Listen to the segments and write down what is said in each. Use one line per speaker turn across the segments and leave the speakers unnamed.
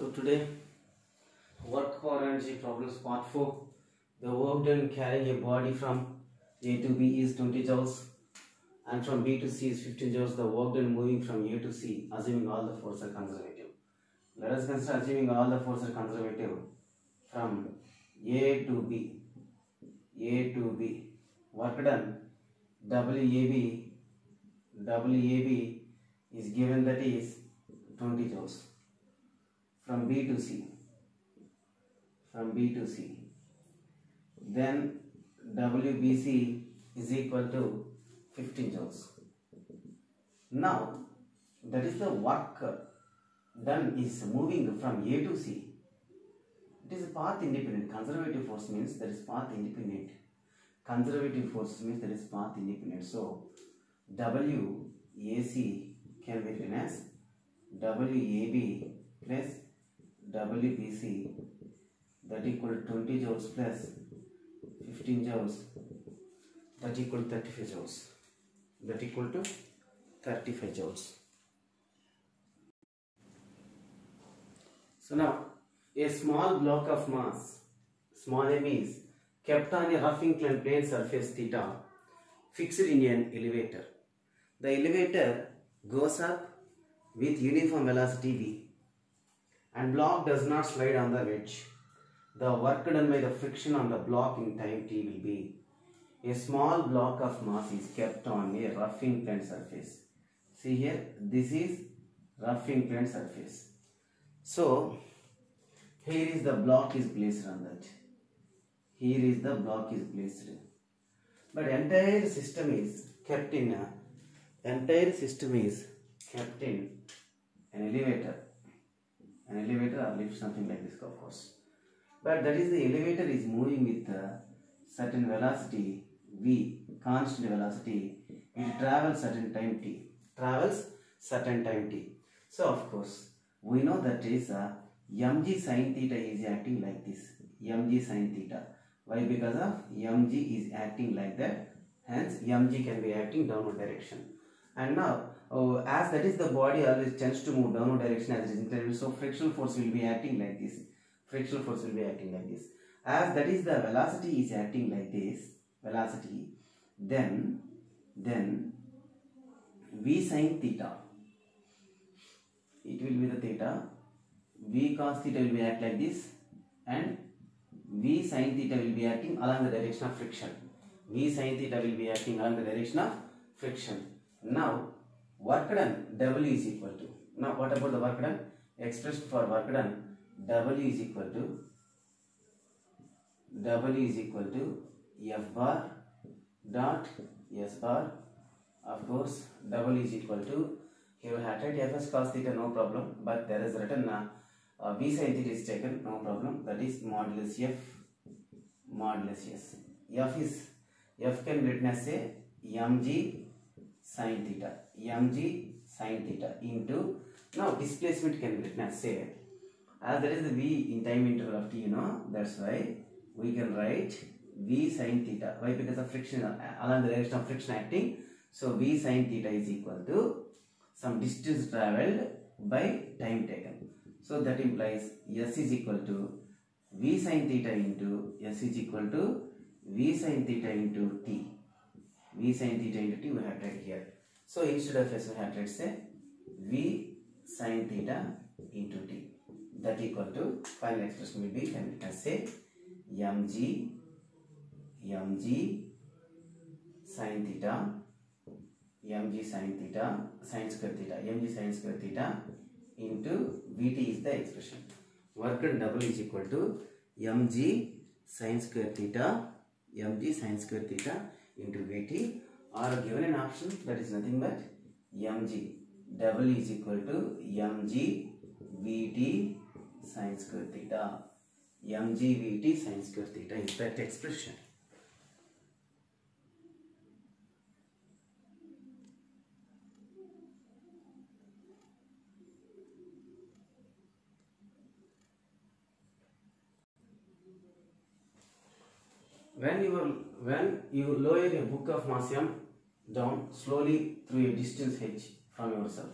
So today, work for energy problems part 4. The work done carrying a body from A to B is 20 joules and from B to C is 15 joules. The work done moving from A to C, assuming all the forces are conservative. Let us consider assuming all the forces are conservative from A to B. Work done WAB is given, that is 20 joules. From B to C, then WBC is equal to 15 joules. Now that is the work done is moving from A to C. It is path independent. Conservative force means that is path independent. So WAC can be written as WAB plus WBC, that equal to 20 joules plus 15 joules, that equal to 35 joules. So now a small block of mass, small m, is kept on a rough inclined plane surface theta fixed in an elevator. The elevator goes up with uniform velocity v and block does not slide on the wedge. The work done by the friction on the block in time t will be: a small block of mass is kept on a rough inclined surface. See here, this is rough inclined surface. So here is the block is placed on that. But entire system is kept in an elevator. An elevator or lift, something like this, of course. But that is, the elevator is moving with a certain velocity v, constant velocity. It travels certain time t. So of course we know that is mg sin theta is acting like this. Mg sin theta. Why? Because of mg is acting like that. Hence mg can be acting downward direction. And now as that is, the body always tends to move downward direction as it is inclined, so frictional force will be acting like this. As that is, the velocity is acting like this, then v sin theta, it will be the theta, v cos theta will be act like this, and v sin theta will be acting along the direction of friction. Now work done W is equal to, now what about the work done? Expressed for work done, W is equal to F bar dot S bar. Of course W is equal to, here we had Fs cos theta, no problem, but there is written V sin theta is taken, no problem, that is modulus S. F can be written as say mg sin theta into, now displacement can be written as say, as that is the v in time interval of t, that's why we can write v sin theta. Why? Because of friction, along the direction of friction acting. So v sin theta is equal to some distance travelled by time taken. So that implies S is equal to v sin theta into t. V sin theta into t we have tried here. So instead of S we have tried say v sin theta into t, that equal to, final expression will be, can say mg sin theta, sin square theta into Vt is the expression. Work done W is equal to mg sin square theta into Vt, or given an option that is nothing but mg. W is equal to mg Vt sin square theta. Is that expression. When you lower a book of mass m down slowly through a distance h from yourself.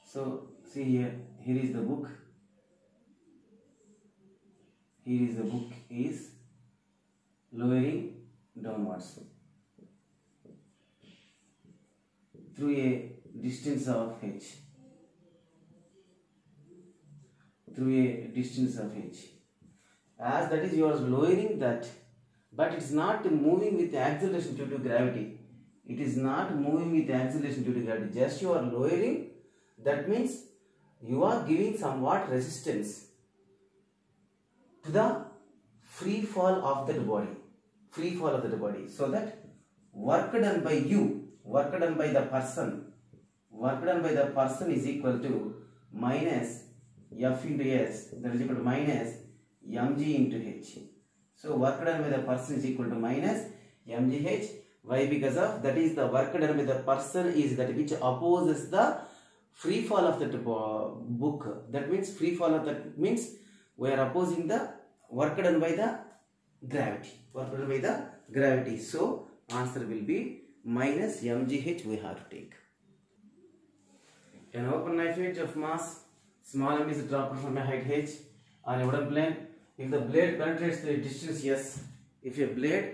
So see here is the book here is the book is lowering downwards through a distance of h, through a distance of h. As that is, you are lowering that, but it's not moving with acceleration due to gravity. It is not moving with acceleration due to gravity. Just you are lowering. That means you are giving somewhat resistance to the free fall of that body. Free fall of that body. So that work done by you, work done by the person, work done by the person is equal to minus F into S, that is equal to minus mg into h. So work done by the person is equal to minus mgh. Why? Because of that is the work done by the person is that which opposes the free fall of that book. That means free fall of that means we are opposing the work done by the gravity. Work done by the gravity. So answer will be minus mgh we have to take. An open knife edge of mass small m is dropped from a height h on a wooden plane. If the blade penetrates the distance s, if a blade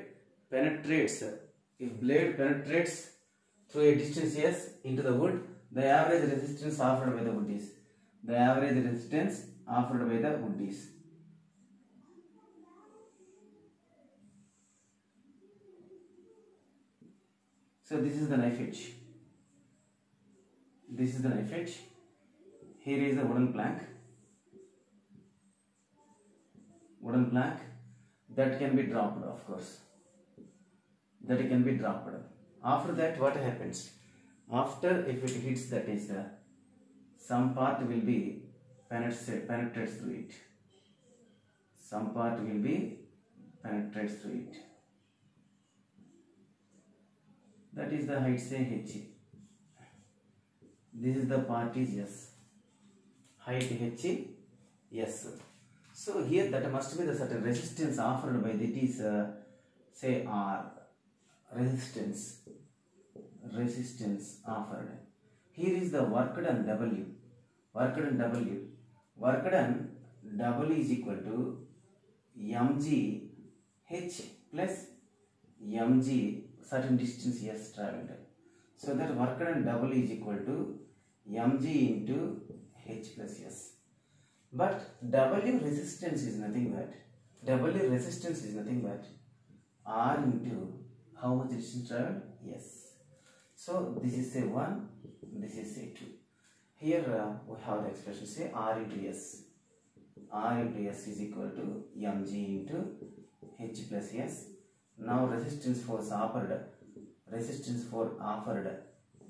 penetrates, if blade penetrates through a distance s into the wood, the average resistance offered by the wood is, the average resistance offered by the wood is. So this is the knife edge. This is the knife edge. Here is a wooden plank. Wooden plank that can be dropped, of course. That can be dropped. After that, what happens? After, if it hits, that is some part will be penetrates through it. Some part will be penetrates through it. That is the height, say h. This is the part is s. Height h, yes. So here that must be the certain resistance offered by that is say R. Resistance offered. Here is the work done W. Work done W. Work done W is equal to mg h plus mg certain distance s traveled. So that work done W is equal to mg into h plus s. But W resistance is nothing but R into how much distance traveled? Yes. So this is say 1, this is say 2. Here we have the expression say R into S. R into S is equal to mg into h plus s. Now resistance force offered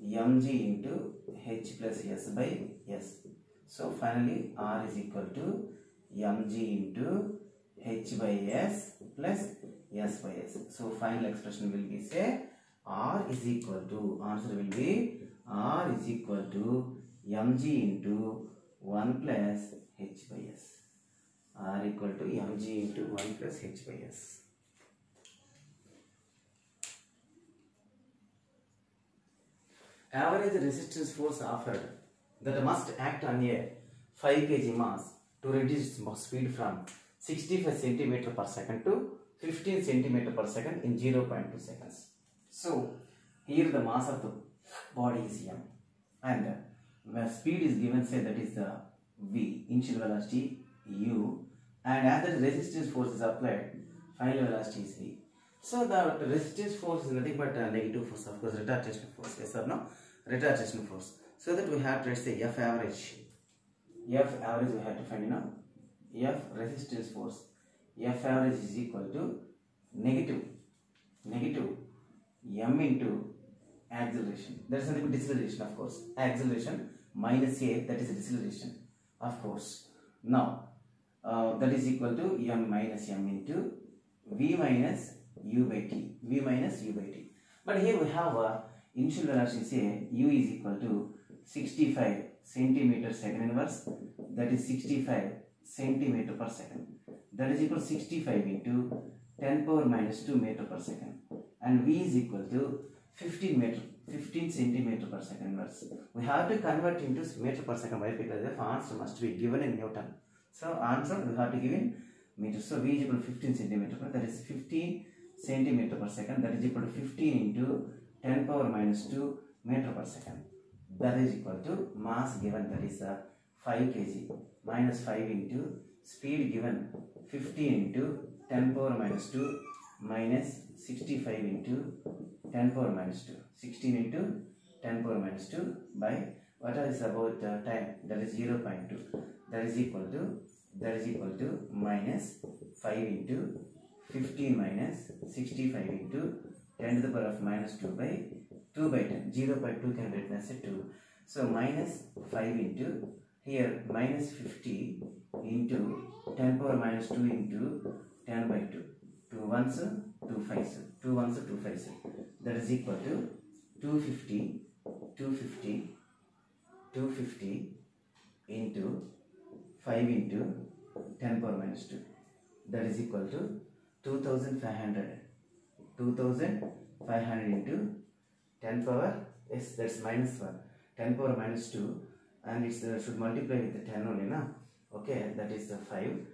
mg into h plus s by s. So finally R is equal to mg into h by s plus s by s. So final expression will be say R is equal to, answer will be R is equal to mg into 1 plus h by s. R equal to mg into 1 plus h by s. Average resistance force offered that must act on a 5 kg mass to reduce its speed from 65 cm per second to 15 cm per second in 0.2 seconds. So here the mass of the body is m and the speed is given, say that is the v, initial velocity u, and as the resistance force is applied, final velocity is v. So the resistance force is nothing but negative force, of course, retardation force, yes or no? Retardation force. So that we have to say F average we have to find, F resistance force. F average is equal to negative m into acceleration. That is nothing but deceleration, of course. Acceleration minus a, that is deceleration, of course. Now that is equal to m minus m into v minus u by t. But here we have initial velocity, say u is equal to 65 centimeter second inverse, that is 65 centimeter per second. That is equal to 65 into 10 power minus 2 meter per second, and v is equal to 15 centimeter per second inverse. We have to convert into meter per second. Why? Because the answer must be given in Newton. So answer we have to give in meters. So V is equal to 15 centimeter, that is 15 centimeter per second, that is equal to 15 into 10 power minus 2 meter per second. That is equal to mass given, that is 5 kg, minus 5 into speed given 15 into 10 power minus 2 minus 65 into 10 power minus 2. 16 into 10 power minus 2 by what is about time, that is 0.2. That is equal to minus 5 into 15 minus 65 into 10 to the power of minus 2 by 2 by 10. 0.2 can be written as a 2. So minus 5 into here minus 50 into 10 power minus 2 into 10 by 2. 2 ones, 2 fives. 2 ones, 2 fives. That is equal to 250 into 5 into 10 power minus 2. That is equal to 2500. 2500 into 10 power, yes, that's minus 1. 10 power minus 2, and it should multiply with the 10 only, na? Okay, that is the 5.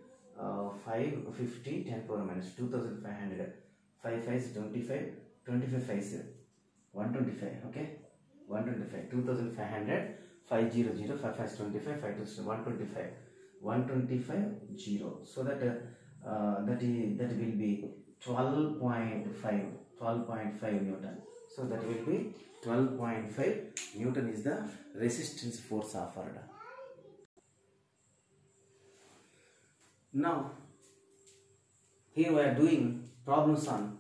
550, 10 power minus 2500. 5 5 25, 25 5 125, okay? 125, 2500, 500, 5 5 25, 5 2 125, 125 0. So that that will be 12.5 Newton. So that will be 12.5 Newton is the resistance force offered. Now here we are doing problems on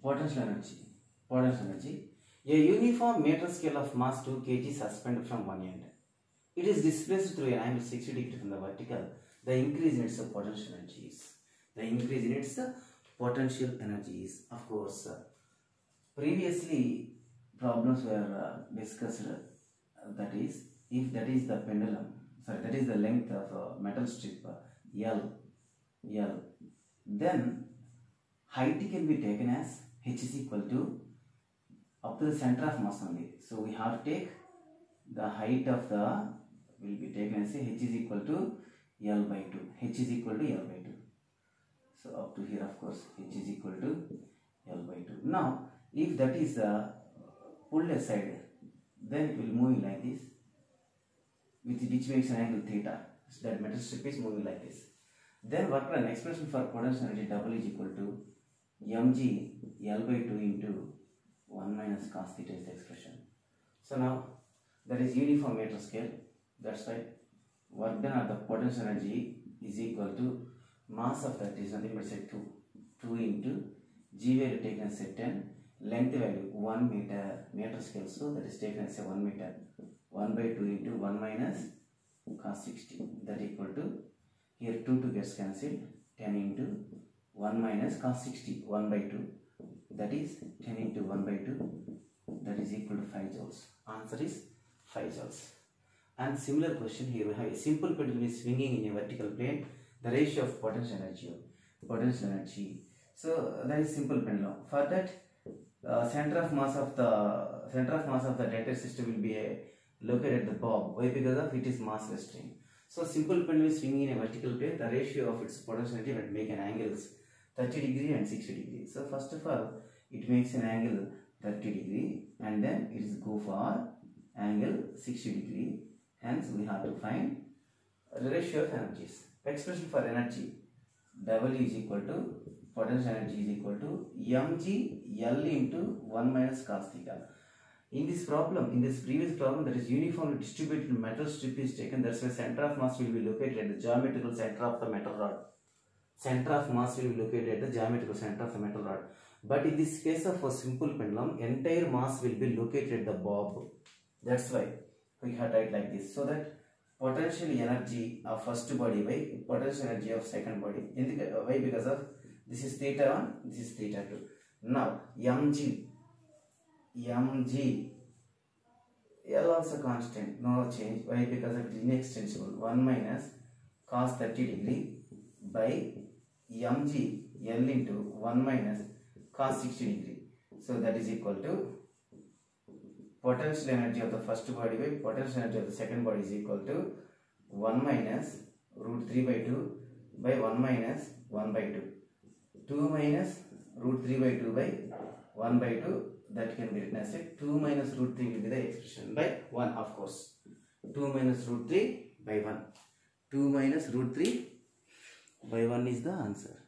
potential energy. A uniform meter scale of mass 2 kg suspended from one end. It is displaced through an angle 60 degrees from the vertical. The increase in its potential energies. Of course, previously problems were discussed. That is, if that is the pendulum, that is the length of a metal strip L, then height can be taken as H is equal to up to the center of mass only. So we have to take the height of the will be taken as H is equal to L by 2. H is equal to L by 2. So up to here, of course, H is equal to L by 2. Now, if that is pulled aside, then it will move like this, which makes an angle theta. So that metal strip is moving like this. Then work done, expression for potential energy W is equal to mg L by 2 into 1 minus cos theta is the expression. So now that is uniform meter scale. That's why work done at the potential energy is equal to mass of that is nothing but say 2 into g value taken as 10, length value 1 meter scale, so that is taken as 1 meter, 1 by 2 into 1 minus cos 60, that equal to here 2 gets cancelled, 10 into 1 minus cos 60, 1 by 2, that is 10 into 1 by 2, that is equal to 5 joules. Answer is 5 joules. And similar question here, we have a simple pendulum is swinging in a vertical plane. The ratio of potential energy. So that is simple pendulum. For that, center of mass of the dentate system will be located at the bob. Why? Because of it is mass restraint. So simple pendulum is swinging in a vertical plane. The ratio of its potential energy will make an angles 30 degree and 60 degree. So first of all, it makes an angle 30 degree, and then it is go for angle 60 degree. Hence, we have to find the ratio of energies. Expression for energy, W is equal to potential energy is equal to mg L into 1 minus cos theta. In this previous problem, that is uniformly distributed metal strip is taken. That's why center of mass will be located at the geometrical center of the metal rod. But in this case of a simple pendulum, entire mass will be located at the bob. That's why we have write like this, so that potential energy of first body by potential energy of second body. Why? Because of this is theta 1, this is theta 2. Now mg L also constant, no change. Why? Because of it is inextensible. 1 minus cos 30 degree by mg L into 1 minus cos 60 degree. So that is equal to potential energy of the first body by potential energy of the second body is equal to 1 minus root 3 by 2 by 1 minus 1 by 2. 2 minus root 3 by 2 by 1 by 2, that can be written as a 2 minus root 3 will be the expression by 1, of course. 2 minus root 3 by 1. 2 minus root 3 by 1 is the answer.